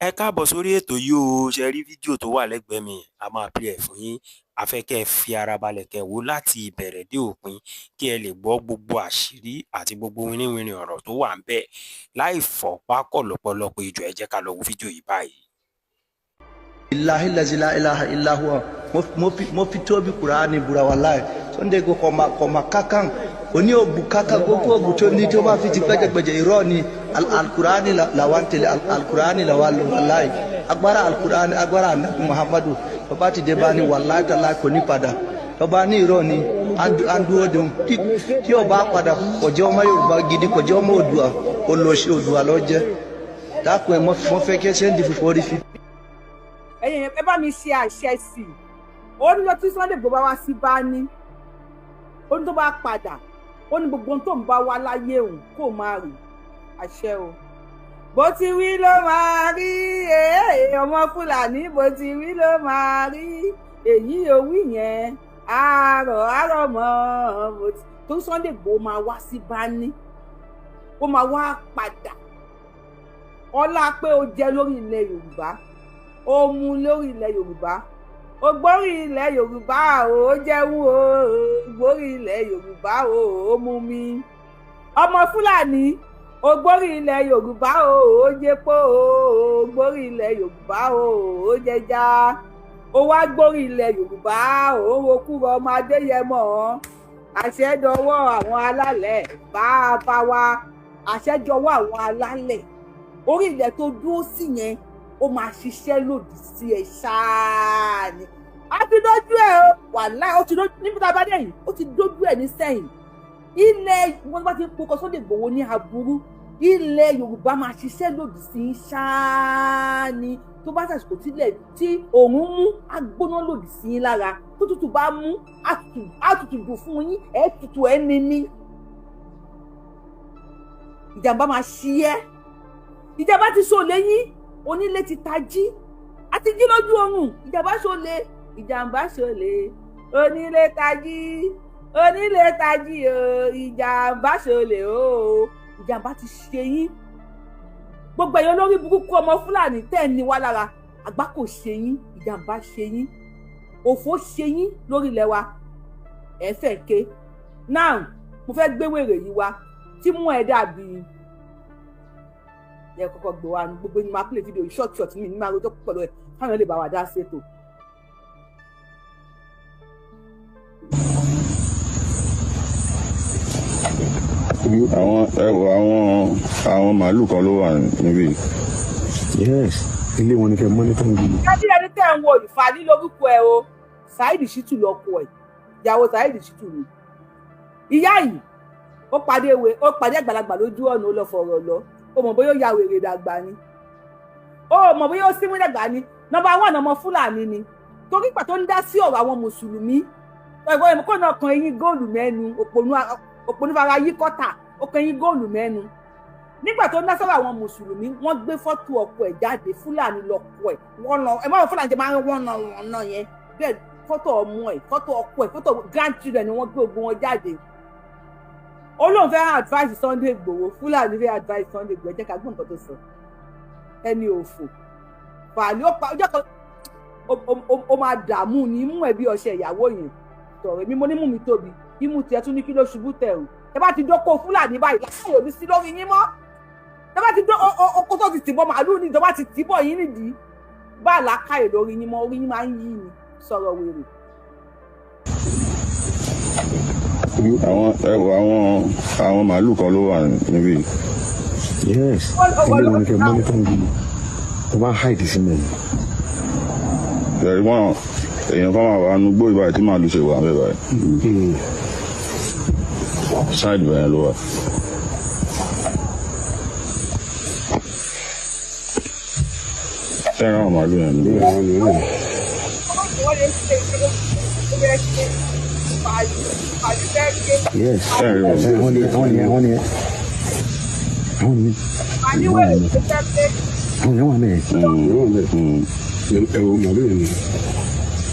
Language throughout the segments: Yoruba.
Ẹ káàbọ̀ sórí ètò yìí o, ṣe rí fídíò tó wà lẹ́gbẹ̀ẹ́ mi, a máa play ẹ̀ fún yín. A fẹ́ kẹ́ ẹ fi ara balẹ̀ kẹ́ ẹ wò láti ìbẹ̀rẹ̀ dé òpin kí ẹ lè gbọ́ gbogbo àṣírí àti gbogbo wíníwíní ọ̀rọ̀ tó wà ńbẹ̀. Láì fọ̀pá kọ̀lọ̀pọ̀lọpọ̀ ejò, ẹ jẹ́ ká lọ wo fídíò yìí báyìí. Billahi la ilaha illa huwa mo fi tóbi Qur'ani búra wallahi Sunday go koma kakan oni obu kaka gogo buto ni tó bá fi ti gbẹjẹgbẹjẹ irọ́ ni al-Qur'ani la wantele al-Qur'ani la wallo wallahi agbára al-Qur'ani agbára Ànábì Muhammadu tó bá ti dé bá ní wallahi taala kò ní padà tó bá ní irọ́ ni andu odun tí ó bá padà kò jẹ́ ọmọ Yorùbá gidi kò jẹ́ ọmọ Oòduà olóṣì Oòduà ló jẹ́ dákun mo fẹ́ ke send fi fi ẹ̀yin ẹ bá mi ṣe àṣẹ sí ó ní lọ tí Sunday Igboho bá wá sí bá ní ó ní tó bá padà ó ní gbogbo tó ń bá wá láyé òun kó máa rí àṣẹ o bó ti wí ló máa rí ọmọ Fúlàní bó ti wí ló máa rí èyí òwì yẹn àárọ̀ mọ́ tó Sunday Igboho máa wá sí bá ní ó máa wá padà ọlá pé ó jẹ lórí ilẹ̀ Yorùbá ó mú lórí ilẹ̀ Yorùbá ó gbórí ilẹ̀ Yorùbá ó jẹun ó gbórí ilẹ̀ Yorùbá ó mú mi ọmọ Fúlàní ó gbórí ilẹ̀ Yorùbá ó jẹpo ó gbórí ilẹ̀ Yorùbá ó jẹja ó wá gbórí ilẹ̀ Yorùbá ó rokúrò ọmọ Adéyẹmọ àṣẹ dọwọ́ àwọn alálẹ̀ bá wa àṣẹ dọwọ́ àwọn alálẹ̀ orí ilẹ̀ tó dúró sí yẹn ó máa ṣiṣẹ́ lòdì sí ẹ ṣáá ni a ti dójú ẹ o wàláhì ó ti dójú níbi tá a bá dé yìí ó ti dójú ẹ ní sẹ́yìn ilẹ̀ wọn bá ti pokọ Sunday Igboho ní aburú ilẹ̀ Yorùbá máa ṣiṣẹ́ lòdì sí ṣáá ni tó bá ṣàṣìkò tílẹ̀ tí òòrùn mú á gbóná lòdì sí yín lára tó tútù bá mú á tutù dùn fún yín ẹ tutù ẹ níní ìjàmbá máa ṣí ẹ ìjàmbá ti sọ lẹ́yìn onílé ti tají àti jí lójú oorun ìjàmbá ṣọlẹ onílé tají o ìjàmbá ṣọlẹ o ìjàmbá ti ṣe yín gbogbo èèyàn lórí burúkú ọmọ Fúlàní tẹ́ ẹ̀ ní wá lára àgbá kò ṣe yín ìjàmbá ṣe yín òfò ṣe yín lórí ilẹ̀ wa ẹ fẹ́ ké now mo fẹ́ gbé wèrè yìí wá tí mú ẹ dàbí yẹ kọ́kọ́ gbé wa ní gbogbo ní máa play video short mi ní máa rojọ́ pẹ̀lú ẹ̀ káwọn lè bá wa dá ṣètò. àwọn màálù kan ló wà níbí. yes ilé wọn ni kẹ mọ́nítọ́ ń gbìyànjú. kájí ẹni tẹ́ ń wo ìfàní lórúkọ ẹ o Saheed Shittu lọkọ ẹ ìyàwó Saheed Shittu ni ìyá yìí ó pàdé àgbàlagbà lójú ọ̀nà ó lọ fọ̀rọ̀ lọ ó mọ̀ bóyá ó ya wèrè dàgbà ni ó mọ̀ bóyá ó símú dàgbà ni nọ́mbà 1 ọmọ Fúlàní ni torí ìgbà tó ń dá sí ọ̀rọ̀ àwọn mùsùlùmí ẹ̀gbọ́n ẹ̀mú kò náà kan eyín góòlù mẹ́nu òpònú fara yí kọ́tà ó kan eyín góòlù mẹ́nu nígbà tó ń dá sọ̀rọ̀ àwọn mùsùlùmí wọ́n gbé fọ́tò ọkọ ẹ̀ jáde Fúlàní lọ́kọ ẹ̀ wọ́n lọ ẹ̀ máa Fúlàní jẹ́ máa ń wọ́n náà yẹn bẹ́ẹ̀ fọ́tò ọmọ ẹ̀ fọ́tò ọkọ ẹ̀ fọ́tò grandchildren ni wọ́n gbé ogun wọn jáde ó lóun fẹ́ advice Sunday Igboho Fúlàní fẹ́ advice Sunday Igboho jẹ́ ká gbọ́n nǹkan tó sọ ẹni òfò fàálì ọjọ́ kan ó máa dààmú ní imú ẹ̀ bí ọṣẹ ìyàwó yẹn sọ̀rọ̀ èmi mo ní mú mi tóbi imú tiẹ̀ tún ní kí ló ṣubú tẹ̀ o ẹ bá ti dóko Fúlàní báyìí láti òní sí lórí yín mọ́ ẹ bá ti dó oko tó ti tìbọ̀ màálù ní ìjọba ti tìbọ̀ yín nídìí bá àlákàyè lórí yín mọ́ orí yín máa ń yí ni sọ̀rọ̀ wèrè. àwọn màálù kan ló wà níbí. yes ilé wọn ni kẹ mọ́nítọ́ ń gbìyànjú tó máa háìdì sí mẹ́rin. ẹ̀rí wọn èèyàn kan máa wà nú gbó ìbáyìí tí màálù ṣe wà ń bẹ̀ báyìí. ṣáìdì bẹ̀rẹ̀ ló wà. ẹ̀rọ àwọn màálù yẹn ni. yes wọ́n ní àwọn yẹn wà mẹ́rin. ẹ̀wọ̀n màálù yẹn ni.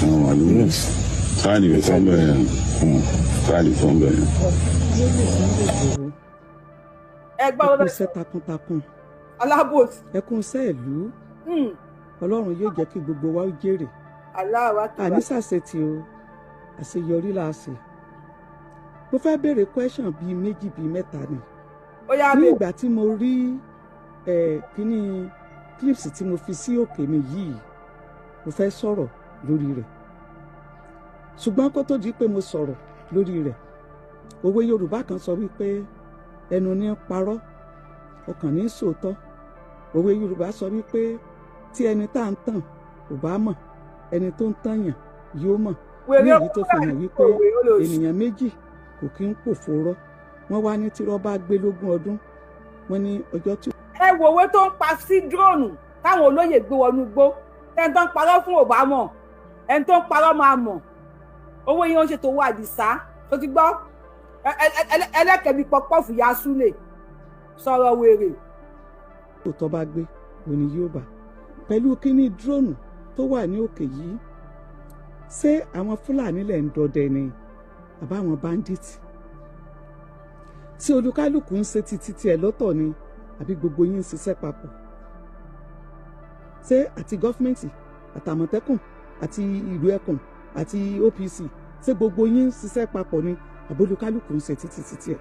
àwọn màálù yẹn káàdì bẹ̀ fọ́n bẹ̀ yẹn káàdì fọ́n bẹ̀ yẹn. ẹgbẹ́ ẹkún iṣẹ́ takuntakun alábòsí ẹkún iṣẹ́ ìlú Ọlọ́run yóò jẹ́ kí gbogbo wa ó jèrè. Àní ṣàṣetì o, àṣeyọrí la ṣe. Mo fẹ́ béèrè question bíi méjì bíi mẹ́ta ni. Ní ìgbà tí mo rí kíní clips tí mo fi sí òkè mi yìí, mo fẹ́ sọ̀rọ̀ lórí rẹ̀. Ṣùgbọ́n kó tó di pé mo sọ̀rọ̀ lórí rẹ̀, òwe Yorùbá kan sọ wípé ẹnu ní ń parọ́, ọkàn ní ń sòótọ́. Òwe Yorùbá sọ wípé tí ẹni tá ń tàn ò bá mọ̀, ẹni tó ń tànyàn yóò mọ̀. Ní èyí tó fi hàn wípé ènìyàn méjì kò kí ń pòfo. Wọ́n wá ní tírọ́ bá gbé lógún ọdún, wọ́n ní ọjọ́ tí. Ẹ wo owó tó ń pa sí dúróònù táwọn olóyè gbé wọnú igbó, ẹni tó ń parọ́ fún ò bá mọ̀, ẹni tó ń parọ́ máa mọ̀. Owó yẹn ó ṣètò owó Àdìsá tó ti gbọ́ ẹlẹ́kẹ̀mí pọpọ́ọ̀fù ya Sile sọ̀rọ̀ wèrè. Tó bá gbé òní yóò bá pẹ̀lú kíní dúróònù tó wà ní òkè yìí. Ṣé àwọn Fúlàní lẹ̀ ń dọdẹ ni àbáwọn báńdíìtì? Tí olúkálùkù ń ṣe títí tiẹ̀ lọ́tọ̀ ni àbí gbogbo yín ń ṣiṣẹ́ papọ̀? Ṣé àti gọ́fìmẹ̀ntì àtàmọ̀tẹ́kùn àti ìlú ẹkùn àti OPC ṣé gbogbo yín ń ṣiṣẹ́ papọ̀ ni àbí olúkálùkù ń ṣe títí tiẹ̀?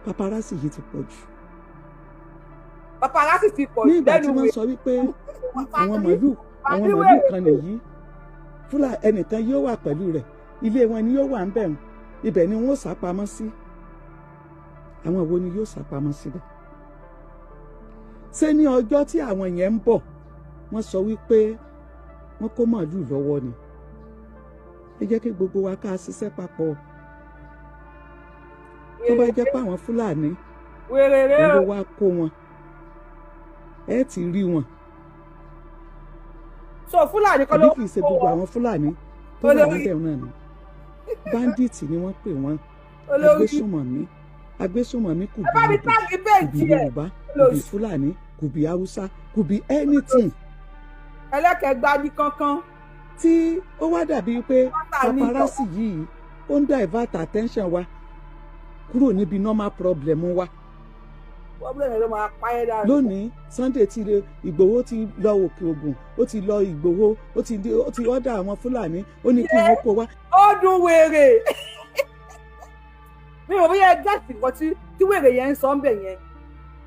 Paparazzi yìí ti pọ̀ jù. Paparazzi ti pọ̀ jù. Ní ìgbà tí wọ́n sọ wípé àwọn màlúù kan nìyí, Fúlàní ẹnìkan yóò wà pẹ̀lú rẹ̀, ilé wọn ni yóò wà ń bẹ̀rù, ibẹ̀ ni wọ́n sá pamọ́ sí. Àwọn wo ni yóò sá pamọ́ síbẹ̀? Ṣé ní ọjọ́ tí àwọn yẹn ń bọ̀, wọ́n sọ wípé wọ́n kó màlúù lọ́wọ́ ni? Ẹ jẹ́ kí gbogbo wa ká ṣiṣẹ́ papọ̀. Tó bá jẹ́ pé àwọn Fúlàní ló wá kó wọn, ẹ ti rí wọn. So Fúlàní kọ́ ló kì í ṣe gbogbo àwọn Fúlàní tó wà níbẹ̀ náà ni. Báńdíìtì ni wọ́n pè wọ́n. Agbésùnmọ̀mí kò bí Yorùbá, kò bí Fúlàní, kò bí Haúsá, kò bí anything. Ẹlẹ́kẹ̀gbá ní kankan. Tí ó wá dàbí pé paparazzi yìí ó ń divert attention wa kúrò níbi normal problem wa. Lónìí Sunday ti Ìgbòho ti lọ Òkè Ògùn, ó ti lọ Ìgbòho, ó ti ọ̀dà àwọn Fúlàní, ó ní kí wọ́n kó wá. Ó dùn wèrè. Mi ò rí ẹgbẹ́ ìsìnkọ́ tí wèrè yẹn ń sọ ń bẹ̀ yẹn.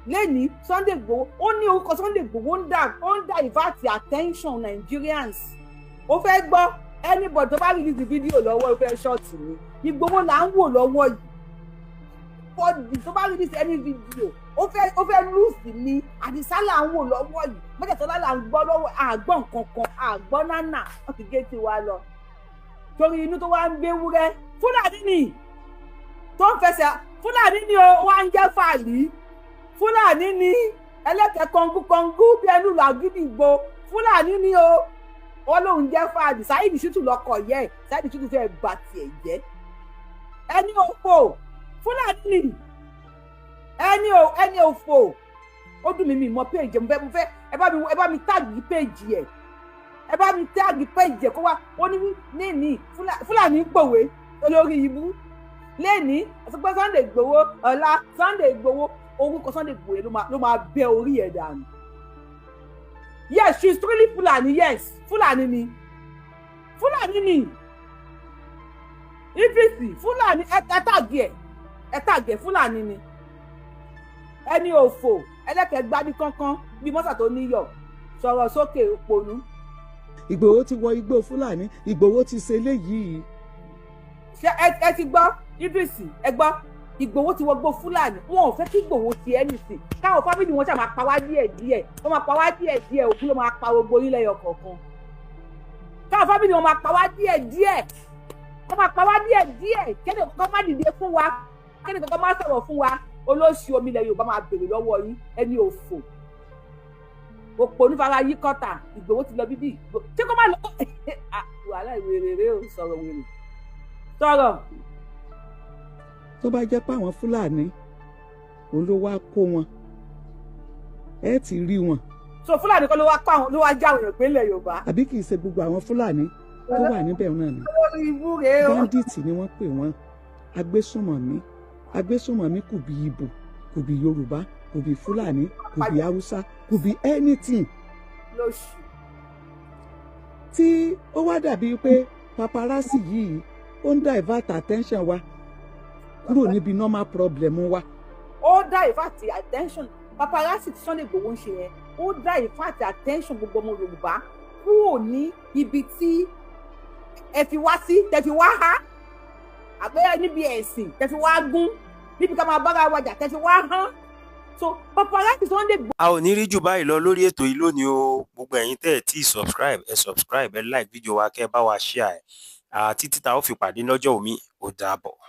Lẹ́ni Sunday Igboho, ó ní orúkọ Sunday Igboho ń divert attention Nigerians. Ó fẹ́ gbọ́ anybody tó bá rí ní fídíò lọ́wọ́ ó fẹ́ ṣọ́ọ̀tì ni. Igboho là ń wò lọ́wọ́ yìí. Bọ́ọ̀dì tó bá rí ní ẹni fídíò ó fẹ́ lùsì ni. Àdìsá là ń wò lọ́wọ́ yìí. Mọ́tẹ̀tọ́lá là ń gbọ́ lọ́wọ́ àgbọ̀ nǹkan kan àgbọ̀ nánà wọ́n ti gé tiwa lọ. Torí inú tó wá ń gbé wúrẹ́ Fúlàní ni tó ń fẹsẹ̀ Fúlàní ni ó wá ń jẹ́ fàlì. Fúlàní ni ẹlẹ́kẹ̀ kọngú bí ẹnu làgídìgbò. Fúlàní ni ó lóun jẹ́ fàlì. Saheed Shittu lọkọ̀ yẹ Saheed Shittu fẹ́ bà tiẹ̀ jẹ́. Ẹni òfò Fúlàní ni ẹni òfò. Ó dùn mí mọ péèjì mo fẹ́ ẹ bá mi táàgì péèjì ẹ̀. Ẹ bá mi táàgì péèjì ẹ̀ kó wá ó ní Fúlàní pòwe olórí ibú. Lẹ́ni àtúgbẹ́ Sunday Igboho ọ̀la Sunday Igboho orúkọ Sunday Igboho ló máa bẹ orí ẹ̀ dànù. Yes, she is truly Fulani. Yes, Fulani ni. Idrisi Fulani ẹ̀tàgẹ̀ Fulani ni. Ẹni òfò ẹlẹ́kẹ̀gbá ní kánkán bí mọ́sà tó níyọ̀ sọ̀rọ̀ sókè òpònú. Ìgbòho ti wọ igbó Fúlàní, Ìgbòho ti ṣe eléyìí. Ṣé ẹ ti gbọ́ Idrisi ẹ gbọ́ Ìgbòho ti wọ igbó Fúlàní, wọn ò fẹ́ kí Ìgbòho ti anything. Káwọn fámìlì wọn ṣáà máa pa wá díẹ̀ wọ́n máa pa wá díẹ̀ òkú ló máa pa gbogbo yín lẹ́yọ kọ̀ọ̀kan. Káwọn fámìlì wọn máa pa wá díẹ̀ wọ́n máa pa wá díẹ̀ kẹ́ni kankan má dìde fún wa kẹ́ni kankan má sọ̀rọ̀ fún wa. Olóṣù omi ilẹ̀ Yorùbá máa bèrè lọ́wọ́ yín ẹni òfò òpó onífara yí kọ́tà. Ìgbòho ti lọ bíbí ṣé kó má lọ wàhálà ìwéré ò sọ̀rọ̀ wèrè sọ̀rọ̀. Tó bá jẹ́ pé àwọn Fúlàní òun ló wá kó wọn ẹ ti rí wọn. So Fúlàní kọ́ ló wá kó àwọn ló wá já àwọn èèyàn pé ilẹ̀ Yorùbá. Àbí kì í ṣe gbogbo àwọn Fúlàní tó wà níbẹ̀ náà ni. Báńdíìtì ni wọ́n pè wọ́n. Agbésùnmọ̀mí kò bí Ìgbò, kò bí Yorùbá, kò bí Fúlàní, kò bí Haúsá, kò bí anything. lóṣù. tí ó wá dàbí pé paparazzi yìí ó ń divert attention wa kúrò níbi normal problem wa. ó divert attention paparazzi tí Sunday Igboho ń ṣe yẹn ó divert attention gbogbo ọmọ Yorùbá kúrò ní ibi tí ẹ fi wá sí tẹ fi wá há àbẹ́yẹ níbi ẹ̀sìn tẹ fi wá gún níbi ká máa bára wájà tẹ fi wá hán so paparazzi Sunday Igboho. a ò ní rí jù báyìí lọ lórí ètò yìí lónìí o gbogbo ẹ̀yin tẹ́ ẹ̀ tí subscribe ẹ like fídíò wa kẹ́ ẹ bá wa share ẹ̀ títí tá a ó fi pàdé lọ́jọ́ òmí ó dàbọ̀.